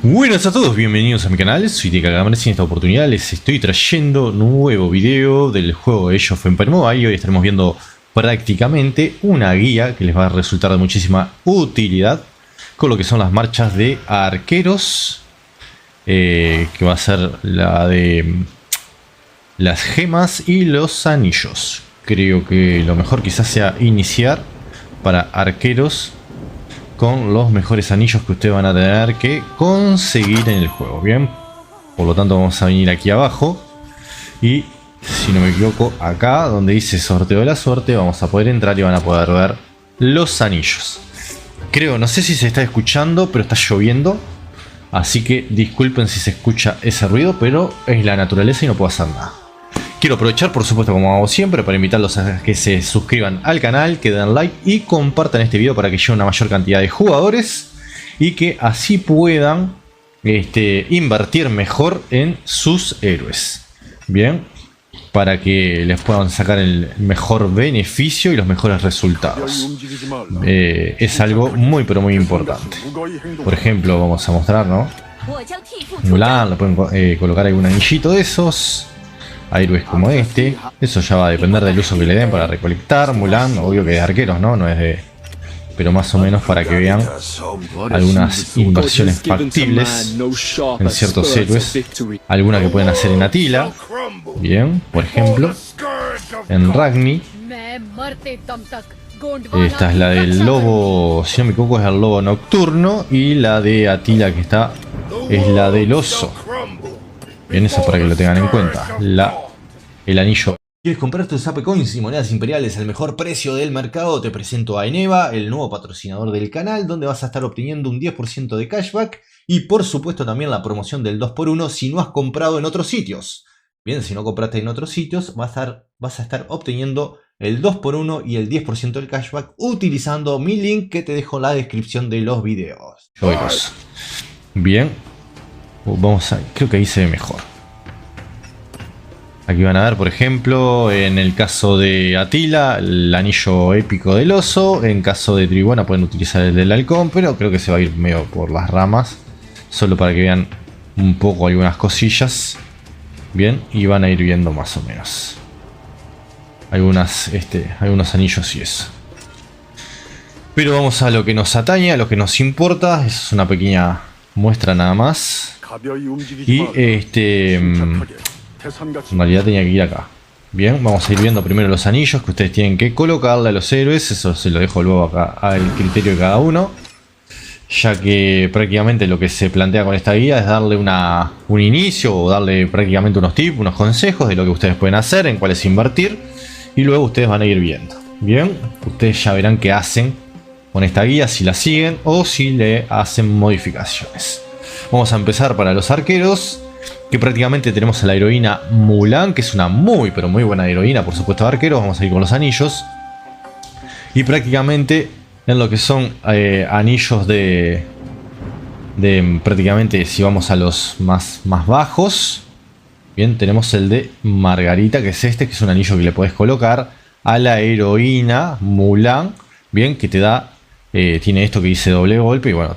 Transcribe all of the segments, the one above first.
Buenas a todos, bienvenidos a mi canal, soy TKGamer. En esta oportunidad les estoy trayendo nuevo video del juego Age of Empires Mobile y hoy estaremos viendo prácticamente una guía que les va a resultar de muchísima utilidad con lo que son las marchas de arqueros, que va a ser la de las gemas y los anillos. Creo que lo mejor quizás sea iniciar para arqueros con los mejores anillos que ustedes van a tener que conseguir en el juego. Bien, por lo tanto vamos a venir aquí abajo y, si no me equivoco, acá donde dice sorteo de la suerte, vamos a poder entrar y van a poder ver los anillos. Creo, no sé si se está escuchando, pero está lloviendo, así que disculpen si se escucha ese ruido, pero es la naturaleza y no puedo hacer nada. Quiero aprovechar, por supuesto, como hago siempre, para invitarlos a que se suscriban al canal, que den like y compartan este video para que llegue una mayor cantidad de jugadores y que así puedan invertir mejor en sus héroes. Bien, para que les puedan sacar el mejor beneficio y los mejores resultados. Es algo muy pero muy importante. Por ejemplo, vamos a mostrar, ¿no? Mulan, le pueden colocar algún anillito de esos. A héroes como este. Eso ya va a depender del uso que le den para recolectar. Mulan, obvio que de arqueros, ¿no? No es de... Pero más o menos para que vean algunas inversiones factibles en ciertos héroes. Alguna que pueden hacer en Attila. Bien, por ejemplo. En Ragni. Esta es la del lobo, si no me equivoco es el lobo nocturno. Y la de Attila que está es la del oso. Bien, eso para que lo tengan en cuenta. El anillo. ¿Quieres comprar tus AP Coins y monedas imperiales al mejor precio del mercado? Te presento a Eneva, el nuevo patrocinador del canal, donde vas a estar obteniendo un 10% de cashback y por supuesto también la promoción del 2x1 si no has comprado en otros sitios. Bien, si no compraste en otros sitios, vas a estar obteniendo el 2x1 y el 10% del cashback utilizando mi link que te dejo en la descripción de los videos. Bien. Vamos a... creo que ahí se ve mejor. Aquí van a ver, por ejemplo, en el caso de Attila, el anillo épico del oso. En caso de Tribuna pueden utilizar el del halcón, pero creo que se va a ir medio por las ramas. Solo para que vean un poco algunas cosillas. Bien, y van a ir viendo más o menos algunos anillos y eso. Pero vamos a lo que nos atañe, a lo que nos importa. Eso es una pequeña muestra nada más. Y en realidad tenía que ir acá. Bien, vamos a ir viendo primero los anillos que ustedes tienen que colocarle a los héroes. Eso se lo dejo luego acá al criterio de cada uno, ya que prácticamente lo que se plantea con esta guía es darle un inicio o darle prácticamente unos tips, unos consejos de lo que ustedes pueden hacer, en cuáles invertir, y luego ustedes van a ir viendo. Bien, ustedes ya verán qué hacen con esta guía, si la siguen o si le hacen modificaciones. Vamos a empezar para los arqueros, que prácticamente tenemos a la heroína Mulan, que es una muy pero muy buena heroína, por supuesto, de arqueros. Vamos a ir con los anillos. Y prácticamente en lo que son anillos de prácticamente, si vamos a los más bajos, bien, tenemos el de Margarita, que es este, que es un anillo que le puedes colocar a la heroína Mulan. Bien, que te da, tiene esto que dice doble golpe y bueno,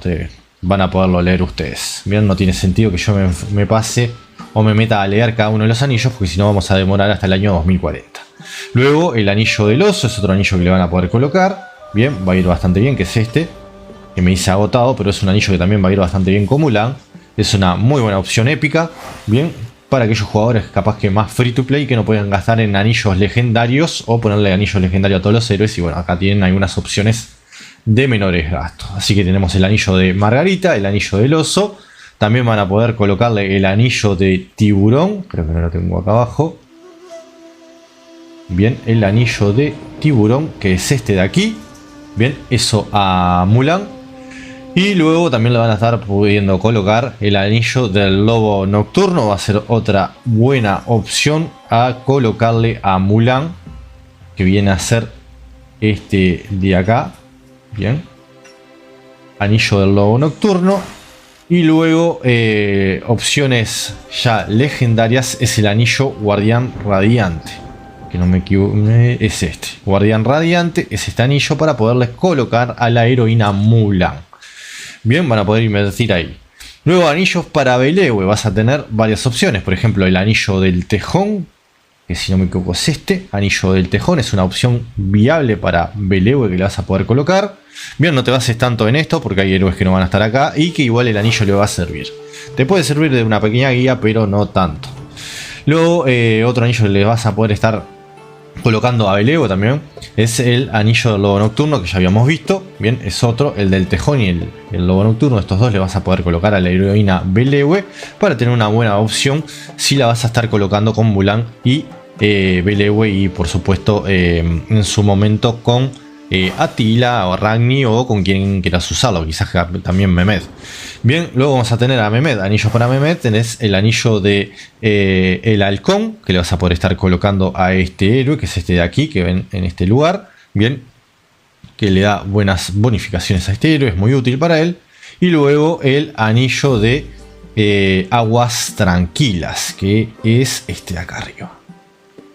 van a poderlo leer ustedes. Bien, no tiene sentido que yo me pase o me meta a leer cada uno de los anillos, porque si no vamos a demorar hasta el año 2040. Luego el anillo del oso es otro anillo que le van a poder colocar. Bien, va a ir bastante bien, que es este, que me hice agotado, pero es un anillo que también va a ir bastante bien con Mulan. Es una muy buena opción épica. Bien, para aquellos jugadores capaz que más free to play, que no pueden gastar en anillos legendarios o ponerle anillos legendarios a todos los héroes. Y bueno, acá tienen algunas opciones de menores gastos. Así que tenemos el anillo de Margarita, el anillo del oso. También van a poder colocarle el anillo de tiburón. Creo que no lo tengo acá abajo. Bien, el anillo de tiburón, que es este de aquí. Bien, eso a Mulan. Y luego también le van a estar pudiendo colocar el anillo del lobo nocturno. Va a ser otra buena opción a colocarle a Mulan, que viene a ser este de acá. Bien, anillo del lobo nocturno. Y luego opciones ya legendarias es el anillo guardián radiante, que no me equivoco, es este guardián radiante, es este anillo para poderles colocar a la heroína Mulan. Bien, van a poder invertir ahí. Luego anillos para Belewe, vas a tener varias opciones. Por ejemplo, el anillo del tejón, que si no me equivoco es este. Anillo del tejón es una opción viable para Belewe que le vas a poder colocar. Bien, no te bases tanto en esto porque hay héroes que no van a estar acá y que igual el anillo le va a servir. Te puede servir de una pequeña guía, pero no tanto. Luego, otro anillo que le vas a poder estar colocando a Belewe también es el anillo del lobo nocturno que ya habíamos visto. Bien, es otro, el del tejón y el lobo nocturno. Estos dos le vas a poder colocar a la heroína Belewe para tener una buena opción si la vas a estar colocando con Mulan y Belewe, y por supuesto en su momento con Atila o Ragni o con quien quieras usarlo, quizás también Mehmed. Bien, luego vamos a tener a Mehmed, anillos para Mehmed. Tenés el anillo de el halcón que le vas a poder estar colocando a este héroe, que es este de aquí, que ven en este lugar. Bien, que le da buenas bonificaciones a este héroe, es muy útil para él. Y luego el anillo de aguas tranquilas, que es este de acá arriba,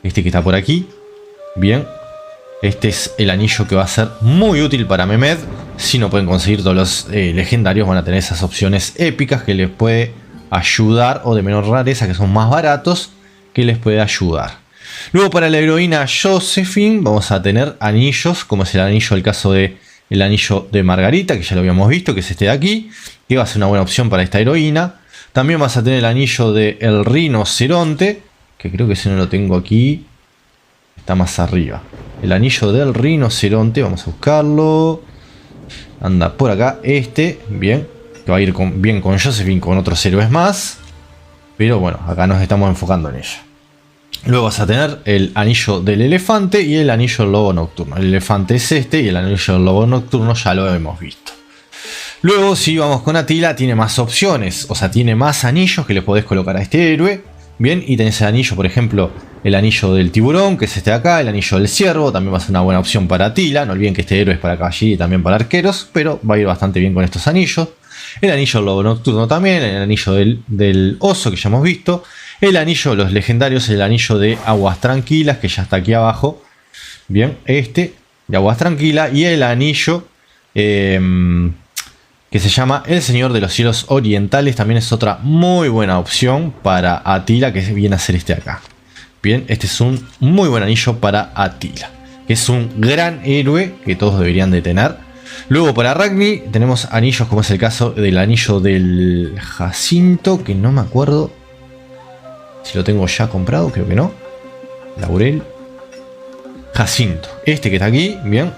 este que está por aquí. Bien, este es el anillo que va a ser muy útil para Mehmed. Si no pueden conseguir todos los legendarios, van a tener esas opciones épicas que les puede ayudar, o de menor rareza que son más baratos, que les puede ayudar. Luego para la heroína Josephine vamos a tener anillos, como es el anillo, el caso de el anillo de Margarita, que ya lo habíamos visto, que es este de aquí, que va a ser una buena opción para esta heroína. También vas a tener el anillo de el rinoceronte, que creo que ese no lo tengo aquí, está más arriba. El anillo del rinoceronte, vamos a buscarlo. Anda por acá, este, bien, que va a ir bien con Josephine, con otros héroes más. Pero bueno, acá nos estamos enfocando en ella. Luego vas a tener el anillo del elefante y el anillo del lobo nocturno. El elefante es este y el anillo del lobo nocturno ya lo hemos visto. Luego, si vamos con Atila, tiene más opciones, o sea, tiene más anillos que le podés colocar a este héroe. Bien, y tenés el anillo, por ejemplo, el anillo del tiburón, que es este de acá, el anillo del ciervo, también va a ser una buena opción para Atila. No olviden que este héroe es para caballería y también para arqueros, pero va a ir bastante bien con estos anillos. El anillo del lobo nocturno también, el anillo del oso, que ya hemos visto. El anillo de los legendarios, el anillo de aguas tranquilas, que ya está aquí abajo. Bien, este de aguas tranquilas. Y el anillo que se llama El Señor de los Cielos Orientales, también es otra muy buena opción para Atila, que viene a ser este de acá. Bien, este es un muy buen anillo para Atila, que es un gran héroe que todos deberían de tener. Luego para Ragni tenemos anillos, como es el caso del anillo del Jacinto, que no me acuerdo si lo tengo ya comprado, creo que no. Laurel. Jacinto, este que está aquí, bien,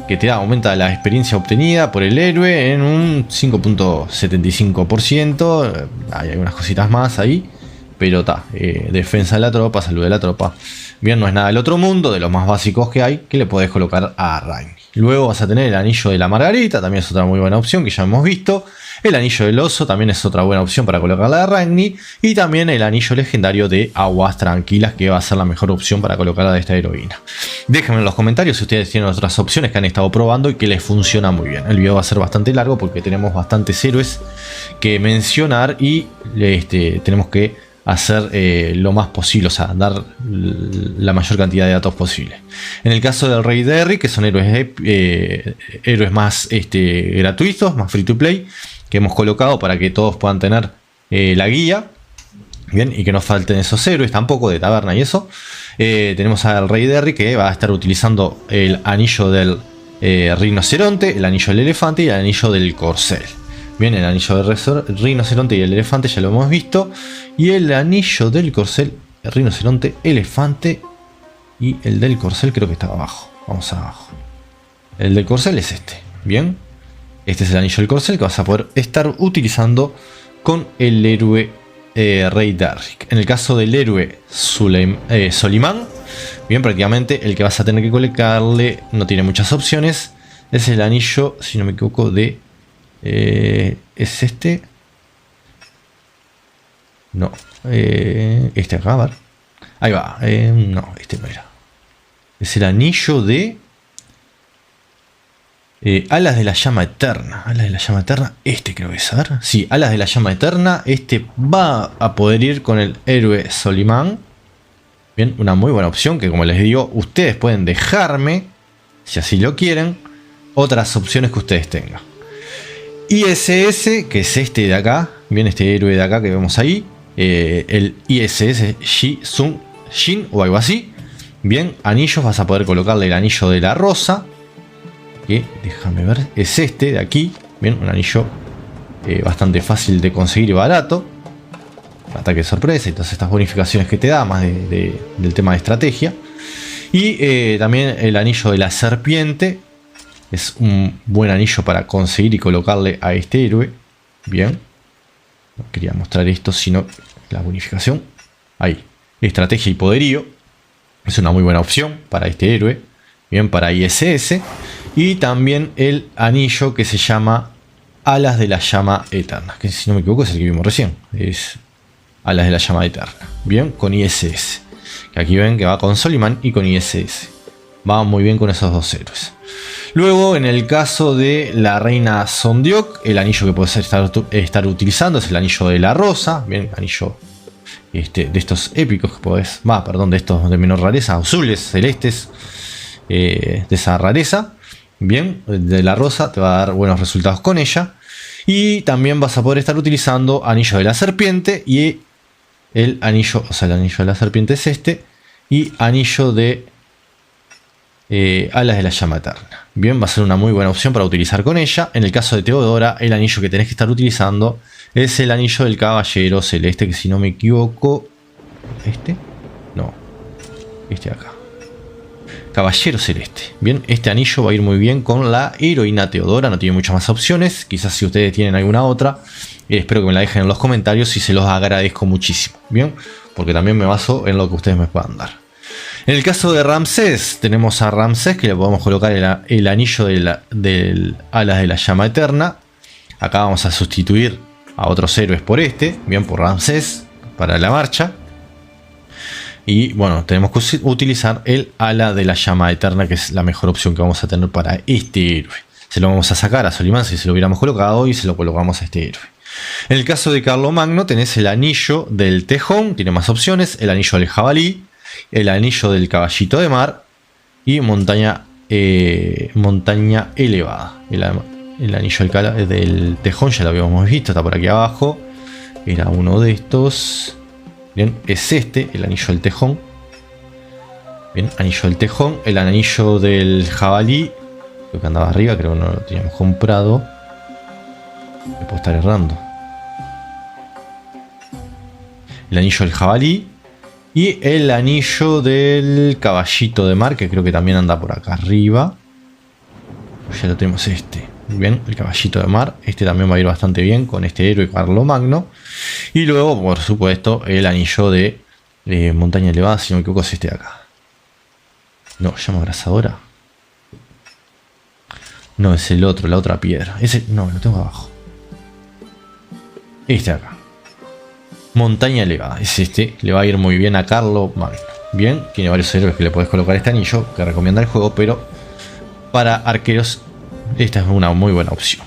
que te da, aumenta la experiencia obtenida por el héroe en un 5.75%. Hay algunas cositas más ahí, pero está, defensa de la tropa, salud de la tropa. Bien, no es nada del otro mundo, de los más básicos que hay, que le podés colocar a Ragni. Luego vas a tener el anillo de la Margarita, también es otra muy buena opción que ya hemos visto. El anillo del oso también es otra buena opción para colocarla a Ragni. Y también el anillo legendario de aguas tranquilas, que va a ser la mejor opción para colocarla de esta heroína. Déjenme en los comentarios si ustedes tienen otras opciones que han estado probando y que les funciona muy bien. El video va a ser bastante largo porque tenemos bastantes héroes que mencionar y tenemos que hacer lo más posible, o sea, dar la mayor cantidad de datos posible. En el caso del Rey Derry, que son héroes más gratuitos, más free to play, que hemos colocado para que todos puedan tener la guía, bien, y que no falten esos héroes tampoco de taberna y eso. Tenemos al Rey Derry, que va a estar utilizando el anillo del rinoceronte, el anillo del elefante y el anillo del corcel. Bien, el anillo del rinoceronte y el elefante ya lo hemos visto. Y el anillo del corcel, el rinoceronte, elefante y el del corcel creo que estaba abajo. Vamos abajo. El del corcel es este. Bien. Este es el anillo del corcel que vas a poder estar utilizando con el héroe Rey Derrick. En el caso del héroe Solimán, bien, prácticamente el que vas a tener que colocarle no tiene muchas opciones. Es el anillo, si no me equivoco, de... es este. No. Este acá, a ver. Ahí va. No, este no era. Es el anillo de... Alas de la llama eterna. Alas de la llama eterna. Este creo que es. A ver. Sí, Alas de la llama eterna. Este va a poder ir con el héroe Solimán. Bien, una muy buena opción que, como les digo, ustedes pueden dejarme, si así lo quieren, otras opciones que ustedes tengan. ISS, que es este de acá, bien, este héroe de acá que vemos ahí, el ISS Jin o algo así. Bien, anillos, vas a poder colocarle el anillo de la rosa, que déjame ver, es este de aquí. Bien, un anillo bastante fácil de conseguir y barato. Ataque de sorpresa y todas estas bonificaciones que te da, más del tema de estrategia. Y también el anillo de la serpiente. Es un buen anillo para conseguir y colocarle a este héroe. Bien. No quería mostrar esto, sino la bonificación. Ahí. Estrategia y poderío. Es una muy buena opción para este héroe. Bien, para ISS. Y también el anillo que se llama Alas de la Llama Eterna. Que si no me equivoco es el que vimos recién. Es Alas de la Llama Eterna. Bien, con ISS. Que aquí ven que va con Soliman y con ISS. Va muy bien con esos dos héroes. Luego, en el caso de la reina Sondiok, el anillo que puedes estar utilizando es el anillo de la rosa. Bien, anillo de estos épicos que podés... de estos de menor rareza, azules, celestes, de esa rareza. Bien, de la rosa te va a dar buenos resultados con ella. Y también vas a poder estar utilizando anillo de la serpiente y el anillo, el anillo de la serpiente es este. Y anillo de Alas de la Llama Eterna. Bien, va a ser una muy buena opción para utilizar con ella. En el caso de Teodora, el anillo que tenés que estar utilizando es el anillo del caballero celeste, que si no me equivoco... ¿Este? No. Este de acá. Caballero celeste. Bien, este anillo va a ir muy bien con la heroína Teodora. No tiene muchas más opciones. Quizás si ustedes tienen alguna otra, espero que me la dejen en los comentarios y se los agradezco muchísimo. Bien, porque también me baso en lo que ustedes me puedan dar. En el caso de Ramsés, tenemos a Ramsés que le podemos colocar el anillo del Alas de la Llama Eterna. Acá vamos a sustituir a otros héroes por este, bien, por Ramsés para la marcha. Y bueno, tenemos que utilizar el Ala de la Llama Eterna, que es la mejor opción que vamos a tener para este héroe. Se lo vamos a sacar a Soliman si se lo hubiéramos colocado y se lo colocamos a este héroe. En el caso de Carlomagno tenés el anillo del Tejón, tiene más opciones, el anillo del Jabalí, el anillo del Caballito de Mar y montaña elevada. El anillo del Tejón ya lo habíamos visto, está por aquí abajo. Era uno de estos. Bien, es este, el anillo del Tejón. Bien, anillo del Tejón. El anillo del Jabalí. Creo que andaba arriba, creo que no lo teníamos comprado. Me puedo estar errando. El anillo del Jabalí. Y el anillo del Caballito de Mar, que creo que también anda por acá arriba. Ya lo tenemos este. Bien, el Caballito de Mar. Este también va a ir bastante bien con este héroe Carlomagno. Y luego, por supuesto, el anillo de montaña elevada, si no me equivoco, es este de acá. No, llama abrasadora. No, es el otro, la otra piedra. Ese, no, lo tengo abajo. Este de acá. Montaña elevada, es este, le va a ir muy bien a Carlomagno. Bien, tiene varios héroes que le podés colocar este anillo, que recomienda el juego, pero para arqueros esta es una muy buena opción.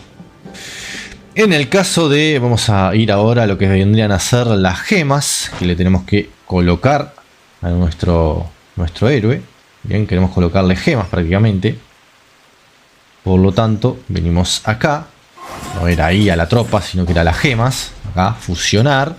En el caso de, vamos a ir ahora a lo que vendrían a ser las gemas, que le tenemos que colocar a nuestro héroe. Bien, queremos colocarle gemas prácticamente. Por lo tanto, venimos acá, no era ahí a la tropa, sino que era las gemas, acá, fusionar.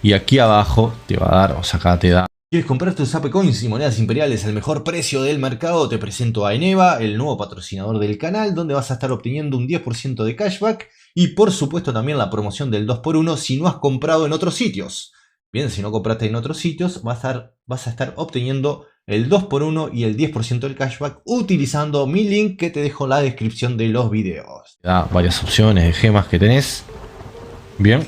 Y aquí abajo te va a dar, o sea, acá te da. ¿Quieres comprar tus AP Coins y monedas imperiales al mejor precio del mercado? Te presento a Eneva, el nuevo patrocinador del canal, donde vas a estar obteniendo un 10% de cashback y por supuesto también la promoción del 2x1 si no has comprado en otros sitios. Bien, si no compraste en otros sitios, vas a estar obteniendo el 2x1 y el 10% del cashback utilizando mi link que te dejo en la descripción de los videos. Te da varias opciones de gemas que tenés. Bien.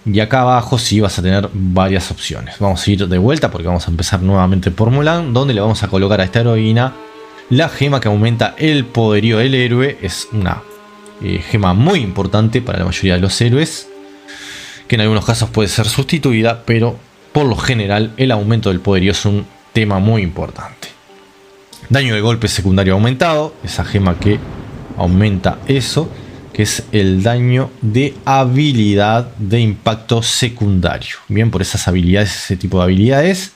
Y acá abajo sí vas a tener varias opciones. Vamos a ir de vuelta porque vamos a empezar nuevamente por Mulan, donde le vamos a colocar a esta heroína la gema que aumenta el poderío del héroe. Es una gema muy importante para la mayoría de los héroes, que en algunos casos puede ser sustituida, pero por lo general el aumento del poderío es un tema muy importante. Daño de golpe secundario aumentado, esa gema que aumenta eso, que es el daño de habilidad de impacto secundario. Bien, por esas habilidades, ese tipo de habilidades,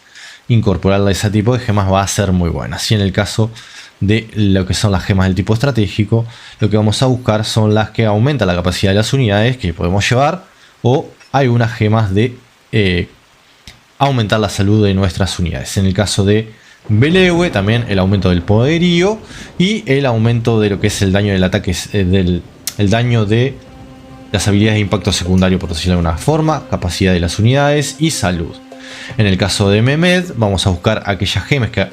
incorporarla a ese tipo de gemas va a ser muy buena. Así en el caso de lo que son las gemas del tipo estratégico, lo que vamos a buscar son las que aumentan la capacidad de las unidades que podemos llevar, o hay unas gemas de aumentar la salud de nuestras unidades. En el caso de Belewe, también el aumento del poderío y el aumento de lo que es el daño del ataque, el daño de las habilidades de impacto secundario, por decirlo de alguna forma, capacidad de las unidades y salud. En el caso de Mehmed, vamos a buscar aquellas gemas que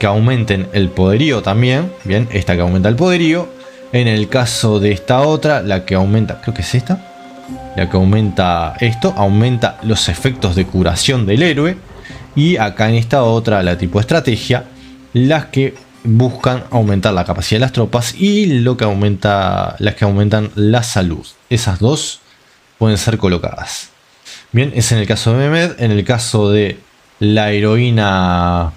aumenten el poderío también. Bien, esta que aumenta el poderío. En el caso de esta otra, la que aumenta, creo que es esta, la que aumenta esto, aumenta los efectos de curación del héroe. Y acá en esta otra, la tipo estrategia, las que buscan aumentar la capacidad de las tropas y las que aumentan la salud. Esas dos pueden ser colocadas. Bien, es en el caso de Mehmed. En el caso de la heroína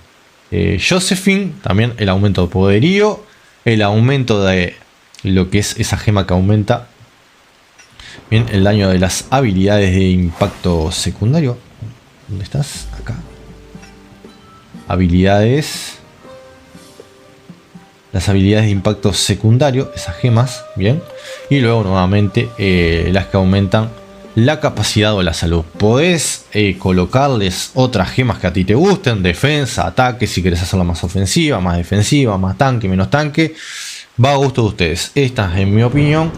Josephine, también el aumento de poderío, el aumento de lo que es esa gema que aumenta, bien, el daño de las habilidades de impacto secundario. ¿Dónde estás? Acá. Habilidades. Las habilidades de impacto secundario, esas gemas, bien. Y luego nuevamente las que aumentan la capacidad o la salud. Podés colocarles otras gemas que a ti te gusten, defensa, ataque, si querés hacerla más ofensiva, más defensiva, más tanque, menos tanque. Va a gusto de ustedes. Estas, en mi opinión,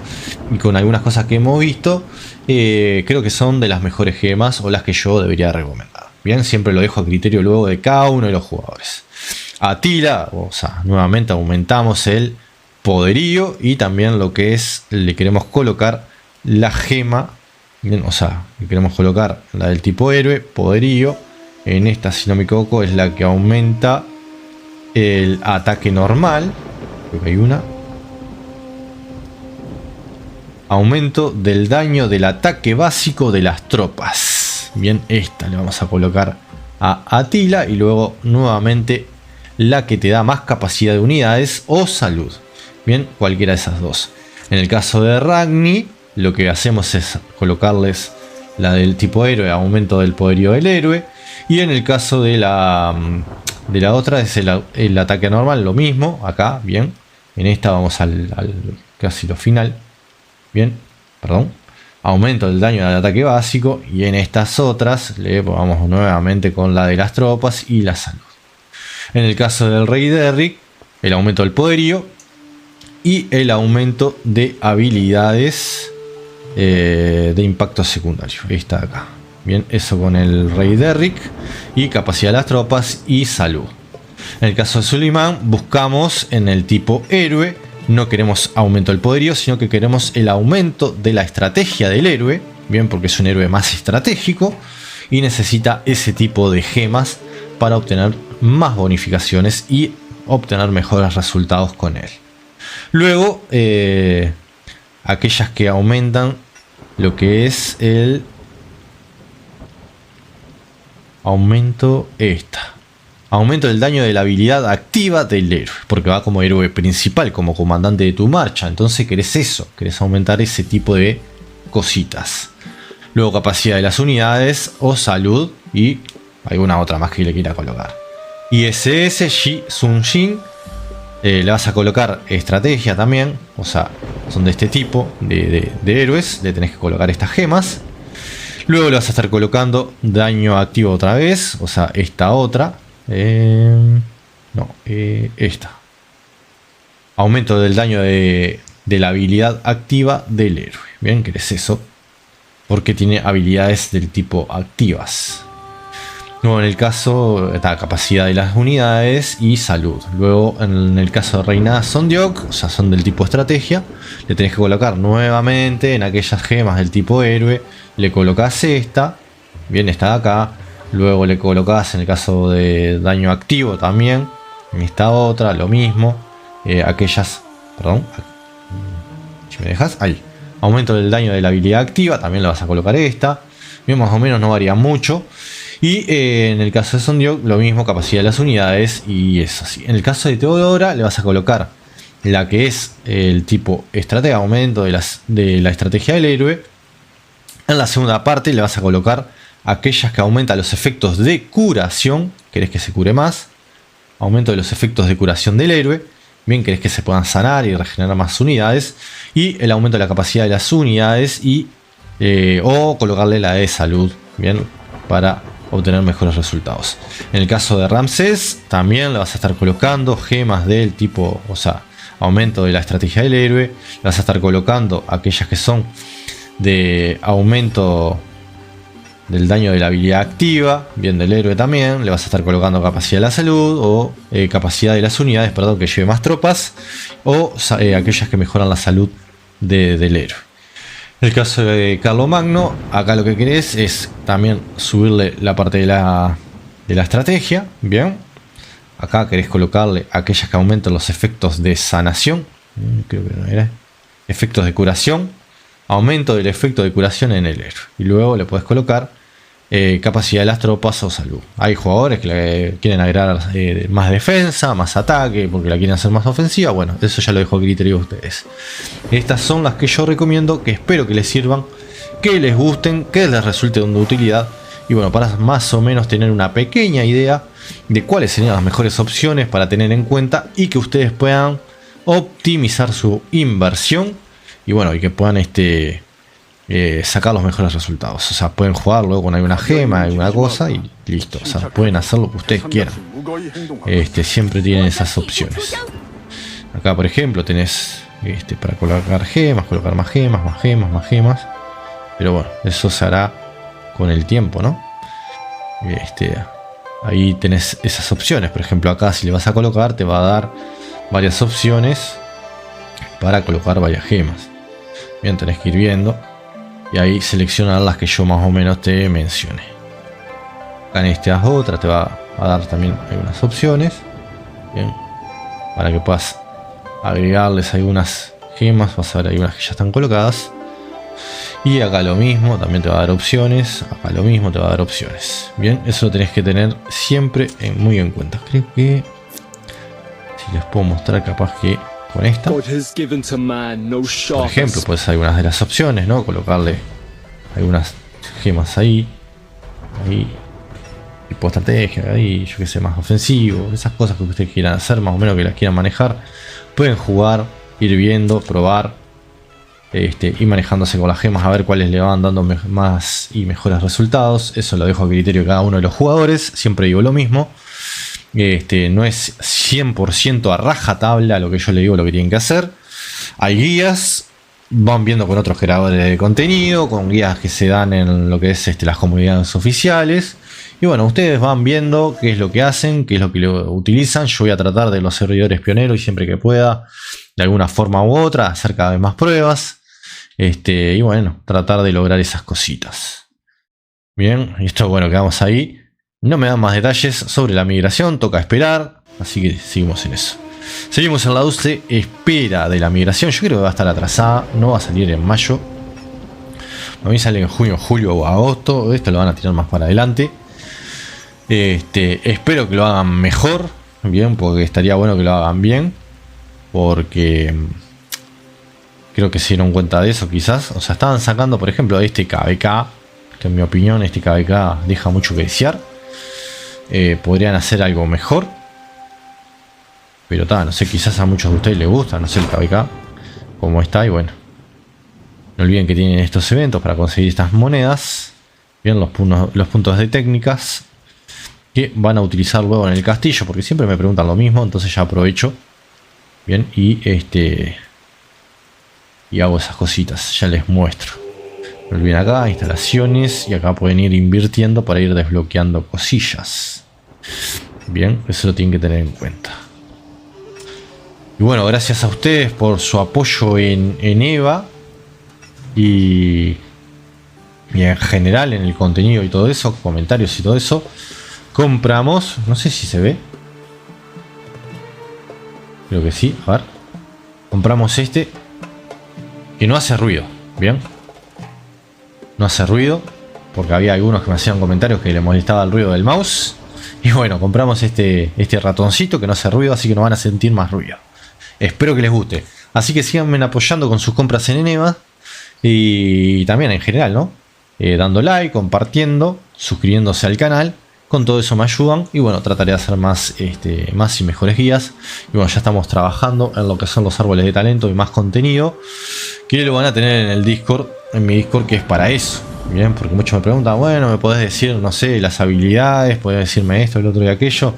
y con algunas cosas que hemos visto, creo que son de las mejores gemas o las que yo debería recomendar. Bien, siempre lo dejo a criterio luego de cada uno de los jugadores. Atila, o sea, nuevamente aumentamos el poderío y también lo que es, le queremos colocar la gema, bien, o sea, le queremos colocar la del tipo héroe, poderío. En esta, si no me equivoco, es la que aumenta el ataque normal. Creo que hay una. Aumento del daño del ataque básico de las tropas. Bien, esta le vamos a colocar a Atila y luego nuevamente la que te da más capacidad de unidades o salud. Bien, cualquiera de esas dos. En el caso de Ragni, lo que hacemos es colocarles la del tipo héroe, aumento del poderío del héroe. Y en el caso de la otra es el ataque normal, lo mismo. Acá, bien. En esta vamos al casi lo final. Bien, perdón. Aumento del daño del ataque básico. Y en estas otras le vamos nuevamente con la de las tropas y la salud. En el caso del rey Derrick, el aumento del poderío y el aumento de habilidades de impacto secundario. Esta de acá. Bien, eso con el rey Derrick y capacidad de las tropas y salud. En el caso de Suleiman, buscamos en el tipo héroe. No queremos aumento del poderío, sino que queremos el aumento de la estrategia del héroe. Bien, porque es un héroe más estratégico y necesita ese tipo de gemas para obtener más bonificaciones y obtener mejores resultados con él. Luego, aquellas que aumentan lo que es el aumento aumento del daño de la habilidad activa del héroe, porque va como héroe principal, como comandante de tu marcha. Entonces querés eso, querés aumentar ese tipo de cositas. Luego capacidad de las unidades o salud y alguna otra más que le quiera colocar. ISS, Sun Jin, le vas a colocar estrategia también, o sea, son de este tipo de héroes, le tenés que colocar estas gemas. Luego le vas a estar colocando daño activo otra vez, o sea, esta otra. Esta. Aumento del daño de la habilidad activa del héroe. Bien, que es eso, porque tiene habilidades del tipo activas. Luego en el caso está capacidad de las unidades y salud. Luego en el caso de Reina Sondiok, o sea, son del tipo estrategia, le tenés que colocar nuevamente en aquellas gemas del tipo héroe. Le colocas esta, bien, está de acá. Luego le colocas en el caso de daño activo también, en esta otra, lo mismo. Aquellas, perdón, si me dejas, ahí. Aumento del daño de la habilidad activa, también le vas a colocar esta. Bien, más o menos no varía mucho. Y en el caso de Sondiok, lo mismo, capacidad de las unidades y eso así. En el caso de Teodora, le vas a colocar la que es el tipo estratega, aumento de la estrategia del héroe. En la segunda parte le vas a colocar aquellas que aumentan los efectos de curación. Querés que se cure más. aumento de los efectos de curación del héroe. Bien, querés que se puedan sanar y regenerar más unidades. Y el aumento de la capacidad de las unidades y o colocarle la de salud, bien, para obtener mejores resultados. En el caso de Ramsés, también le vas a estar colocando gemas del tipo, o sea, aumento de la estrategia del héroe. Le vas a estar colocando aquellas que son de aumento del daño de la habilidad activa, bien, del héroe también. Le vas a estar colocando capacidad de la salud o capacidad de las unidades, perdón, que lleve más tropas, o aquellas que mejoran la salud del héroe. En el caso de Carlomagno, acá lo que querés es también subirle la parte de la estrategia, bien. Acá querés colocarle aquellas que aumentan los efectos de sanación, creo que no era, efectos de curación, aumento del efecto de curación en el héroe. Y luego le puedes colocar capacidad de las tropas o salud. Hay jugadores que le quieren agregar más defensa, más ataque, porque la quieren hacer más ofensiva. Bueno, eso ya lo dejo a criterio de ustedes. Estas son las que yo recomiendo, que espero que les sirvan, que les gusten, que les resulte de utilidad. Y bueno, para más o menos tener una pequeña idea de cuáles serían las mejores opciones para tener en cuenta y que ustedes puedan optimizar su inversión. Y bueno, y que puedan sacar los mejores resultados. O sea, pueden jugar luego con alguna gema, alguna cosa y listo. O sea, pueden hacer lo que ustedes quieran. Siempre tienen esas opciones. Acá, por ejemplo, tenés para colocar gemas, colocar más gemas, más gemas, más gemas. Pero bueno, eso se hará con el tiempo, ¿no? Ahí tenés esas opciones. Por ejemplo, acá si le vas a colocar, te va a dar varias opciones para colocar varias gemas. Bien, tenés que ir viendo. Y ahí seleccionar las que yo más o menos te mencioné. Acá en estas otras te va a dar también algunas opciones. Bien. Para que puedas agregarles algunas gemas. Vas a ver algunas que ya están colocadas. Y acá lo mismo, también te va a dar opciones. Acá lo mismo te va a dar opciones. Bien, eso lo tenés que tener siempre muy en cuenta. Creo que si les puedo mostrar capaz que con esta, por ejemplo, pues algunas de las opciones, ¿no? Colocarle algunas gemas ahí, tipo estrategia, ahí, yo que sé, más ofensivo, esas cosas que ustedes quieran hacer, más o menos que las quieran manejar, pueden jugar, ir viendo, probar, y manejándose con las gemas a ver cuáles le van dando más y mejores resultados. Eso lo dejo a criterio de cada uno de los jugadores, siempre digo lo mismo. No es 100% a rajatabla lo que yo le digo lo que tienen que hacer. Hay guías, van viendo con otros creadores de contenido, con guías que se dan en lo que es las comunidades oficiales. Y bueno, ustedes van viendo qué es lo que hacen, qué es lo que lo utilizan. Yo voy a tratar de los servidores pioneros y siempre que pueda, de alguna forma u otra, hacer cada vez más pruebas. Y bueno, tratar de lograr esas cositas. Bien, y esto, bueno, quedamos ahí. No me dan más detalles sobre la migración, toca esperar, así que seguimos en eso. Seguimos en la dulce espera de la migración. Yo creo que va a estar atrasada, no va a salir en mayo. A mí sale en junio, julio o agosto. Esto lo van a tirar más para adelante. Espero que lo hagan mejor, bien, porque estaría bueno que lo hagan bien, porque creo que se dieron cuenta de eso quizás. O sea, estaban sacando, por ejemplo, este KVK, que en mi opinión este KVK deja mucho que desear. Podrían hacer algo mejor, pero no sé, quizás a muchos de ustedes les gusta, no sé, el KVK como está. Y bueno, no olviden que tienen estos eventos para conseguir estas monedas, bien, los puntos de técnicas que van a utilizar luego en el castillo, porque siempre me preguntan lo mismo, entonces ya aprovecho, bien, y hago esas cositas, ya les muestro. No olviden acá, instalaciones, y acá pueden ir invirtiendo para ir desbloqueando cosillas. Bien, eso lo tienen que tener en cuenta. Y bueno, gracias a ustedes por su apoyo en EVA y en general en el contenido y todo eso, comentarios y todo eso. Compramos, no sé si se ve, creo que sí, a ver. Compramos que no hace ruido, bien. No hace ruido, porque había algunos que me hacían comentarios que les molestaba el ruido del mouse. Y bueno, compramos este ratoncito que no hace ruido, así que no van a sentir más ruido. Espero que les guste. Así que síganme apoyando con sus compras en EVA. Y también en general, ¿no? Dando like, compartiendo, suscribiéndose al canal, Con todo eso me ayudan y bueno, trataré de hacer más y mejores guías. Y bueno, ya estamos trabajando en lo que son los árboles de talento y más contenido, que lo van a tener en el Discord, en mi Discord, que es para eso. Bien, porque muchos me preguntan, bueno, me podés decir, no sé, las habilidades, podés decirme esto, el otro y aquello.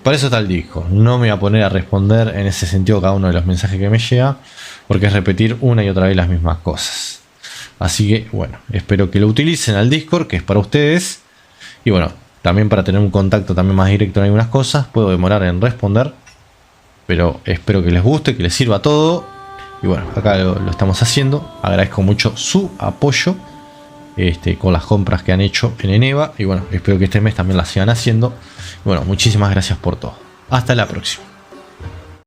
Para eso está el Discord. No me voy a poner a responder en ese sentido cada uno de los mensajes que me llega, porque es repetir una y otra vez las mismas cosas. Así que bueno, espero que lo utilicen al Discord, que es para ustedes. Y bueno, también para tener un contacto también más directo en algunas cosas. Puedo demorar en responder, pero espero que les guste, que les sirva todo. Y bueno, acá lo estamos haciendo. Agradezco mucho su apoyo con las compras que han hecho en Eneva. Y bueno, espero que este mes también las sigan haciendo. Y bueno, muchísimas gracias por todo. Hasta la próxima.